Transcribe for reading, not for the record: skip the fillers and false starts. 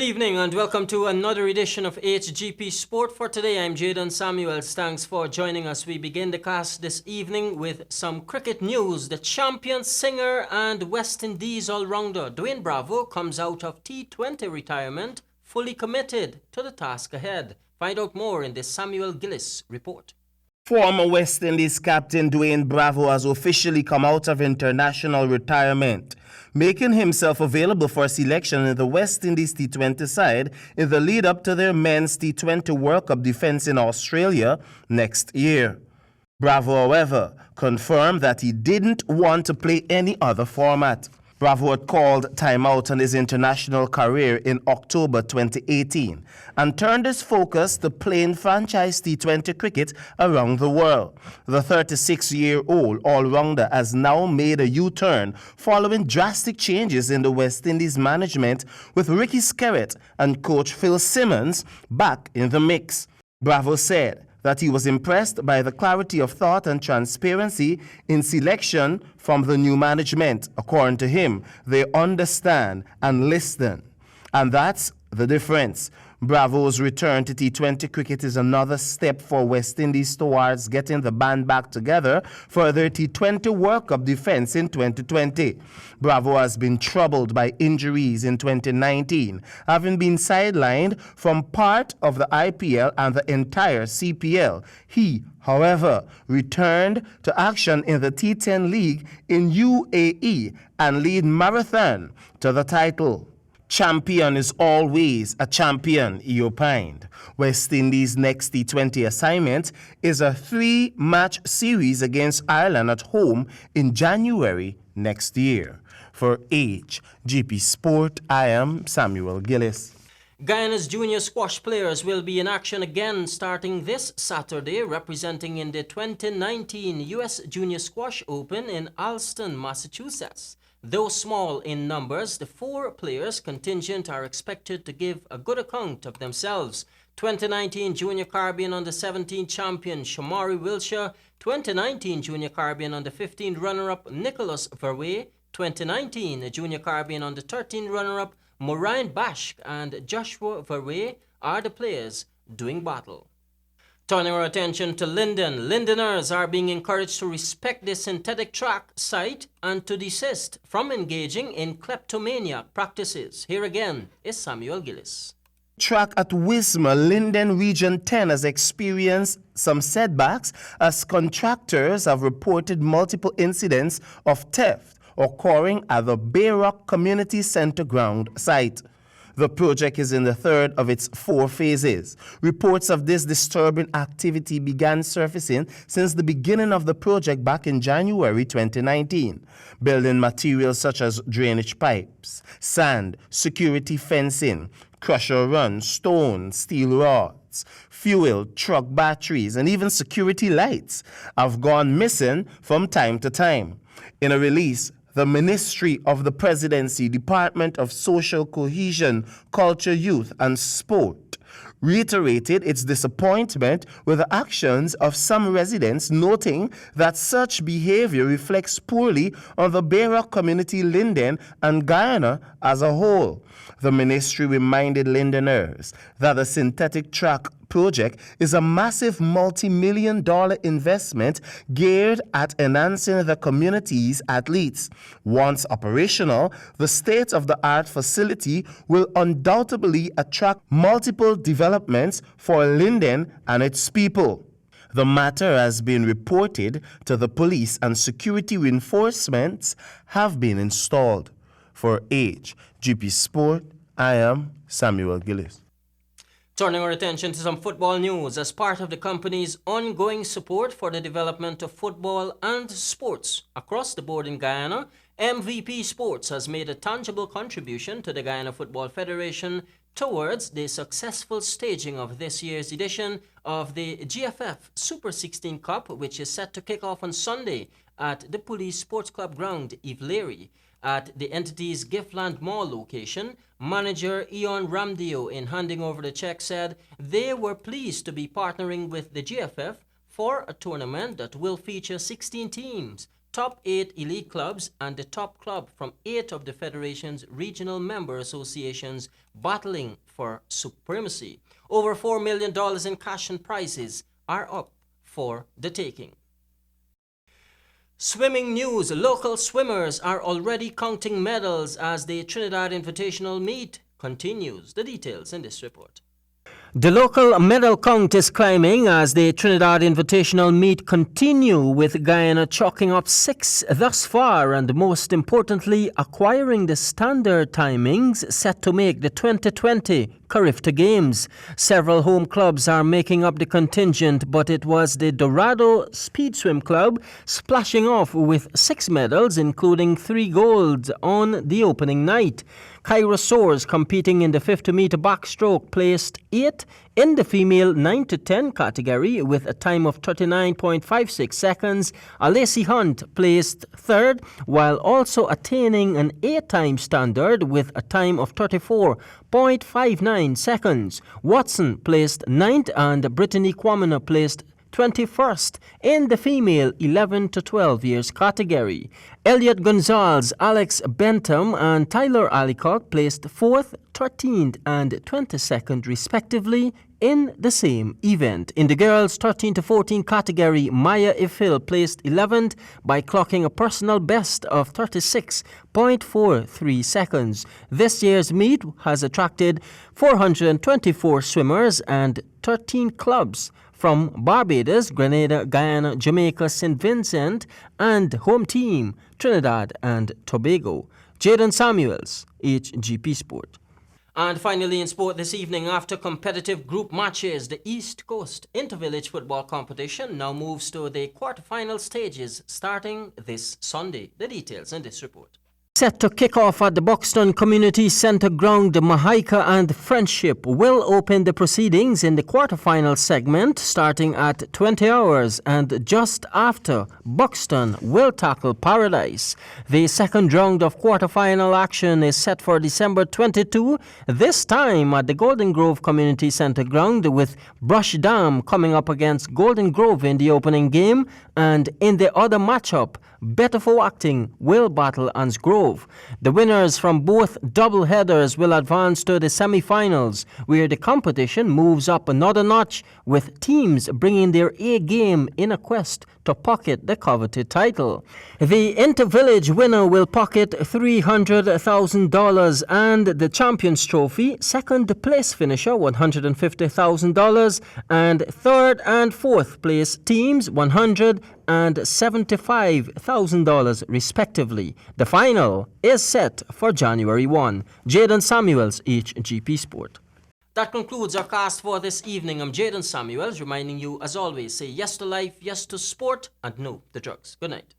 evening and welcome to another edition of HGP Sport. For today, I'm Jayden Samuels. Thanks for joining us. We begin the cast this evening with some cricket news. The champion singer and West Indies all-rounder Dwayne Bravo comes out of T20 retirement fully committed to the task ahead. Find out more in the Samuel Gillis report. Former West Indies captain Dwayne Bravo has officially come out of international retirement, making himself available for selection in the West Indies T20 side in the lead-up to their men's T20 World Cup defense in Australia next year. Bravo, however, confirmed that he didn't want to play any other format. Bravo had called timeout on his international career in October 2018 and turned his focus to playing franchise T20 cricket around the world. The 36-year-old all-rounder has now made a U-turn following drastic changes in the West Indies management, with Ricky Skerritt and coach Phil Simmons back in the mix. Bravo said that he was impressed by the clarity of thought and transparency in selection from the new management. According to him, they understand and listen. And that's the difference. Bravo's return to T20 cricket is another step for West Indies towards getting the band back together for their T20 World Cup defense in 2020. Bravo has been troubled by injuries in 2019, having been sidelined from part of the IPL and the entire CPL. He, however, returned to action in the T10 League in UAE and lead Marathon to the title. Champion is always a champion, he opined. West Indies' next T20 assignment is a 3-match series against Ireland at home in January next year. For HGP Sport, I am Samuel Gillis. Guyana's junior squash players will be in action again starting this Saturday, representing in the 2019 U.S. Junior Squash Open in Allston, Massachusetts. Though small in numbers, the 4 players contingent are expected to give a good account of themselves. 2019 Junior Caribbean Under-17 champion Shamari Wilshire, 2019 Junior Caribbean Under-15 runner-up Nicholas Verwey, 2019 Junior Caribbean Under-13 runner-up Moraine Bashk and Joshua Verwey are the players doing battle. Turning our attention to Linden, Lindeners are being encouraged to respect the synthetic track site and to desist from engaging in kleptomaniac practices. Here again is Samuel Gillis. Track at Wisma, Linden Region 10 has experienced some setbacks as contractors have reported multiple incidents of theft occurring at the Bayrock Community Center ground site. The project is in the third of its 4 phases. Reports of this disturbing activity began surfacing since the beginning of the project back in January 2019. Building materials such as drainage pipes, sand, security fencing, crusher runs, stone, steel rods, fuel, truck batteries, and even security lights have gone missing from time to time. In a release, the Ministry of the Presidency, Department of Social Cohesion, Culture, Youth and Sport reiterated its disappointment with the actions of some residents, noting that such behavior reflects poorly on the Bayrock community, Linden, and Guyana as a whole. The ministry reminded Lindeners that the synthetic track project is a massive multi-million-dollar investment geared at enhancing the community's athletes. Once operational, the state-of-the-art facility will undoubtedly attract multiple developments for Linden and its people. The matter has been reported to the police and security reinforcements have been installed. For HGP Sport, I am Samuel Gillis. Turning our attention to some football news, as part of the company's ongoing support for the development of football and sports across the board in Guyana, MVP Sports has made a tangible contribution to the Guyana Football Federation towards the successful staging of this year's edition of the GFF Super 16 Cup, which is set to kick off on Sunday at the Police Sports Club ground, Ivlery. At the entity's Giftland Mall location, manager Eon Ramdio, in handing over the check, said they were pleased to be partnering with the GFF for a tournament that will feature 16 teams top 8 elite clubs and the top club from 8 of the Federation's regional member associations battling for supremacy. Over $4 million in cash and prizes are up for the taking. Swimming news. Local swimmers are already counting medals as the Trinidad Invitational meet continues. The details in this report. The local medal count is climbing as the Trinidad Invitational meet continue, with Guyana chalking up 6 thus far and most importantly acquiring the standard timings set to make the 2020 Carifta Games. Several home clubs are making up the contingent, but it was the Dorado Speed Swim Club splashing off with 6 medals, including 3 golds on the opening night. Cairo Soares, competing in the 50-meter backstroke, placed 8 in the female 9 to 10 category with a time of 39.56 seconds. Alacy Hunt placed 3rd, while also attaining an 8-time standard with a time of 34.59 seconds. Watson placed 9th and Brittany Kwamina placed 21st in the female 11 to 12 years category. Elliot Gonzalez, Alex Bentham and Tyler Alicock placed 4th, 13th and 22nd respectively in the same event. In the girls 13 to 14 category, Maya Ifil placed 11th by clocking a personal best of 36.43 seconds. This year's meet has attracted 424 swimmers and 13 clubs from Barbados, Grenada, Guyana, Jamaica, St. Vincent, and home team Trinidad and Tobago. Jaden Samuels, HGP Sport. And finally in sport this evening, after competitive group matches, the East Coast Intervillage football competition now moves to the quarterfinal stages starting this Sunday. The details in this report. Set to kick off at the Buxton Community Centre ground, Mahaika and Friendship will open the proceedings in the quarterfinal segment starting at 20 hours, and just after, Buxton will tackle Paradise. The second round of quarterfinal action is set for December 22, this time at the Golden Grove Community Centre ground, with Brush Dam coming up against Golden Grove in the opening game, and in the other matchup, Better for Acting will battle Anns Grove. The winners from both double headers will advance to the semi-finals, where the competition moves up another notch, with teams bringing their A game in a quest to pocket the coveted title. The Intervillage winner will pocket $300,000 and the Champions Trophy, second place finisher $150,000, and third and fourth place teams $175,000 respectively. The final is set for January 1. Jaden Samuels, HGP Sport. That concludes our cast for this evening. I'm Jaden Samuels, reminding you, as always, say yes to life, yes to sport, and no to drugs. Good night.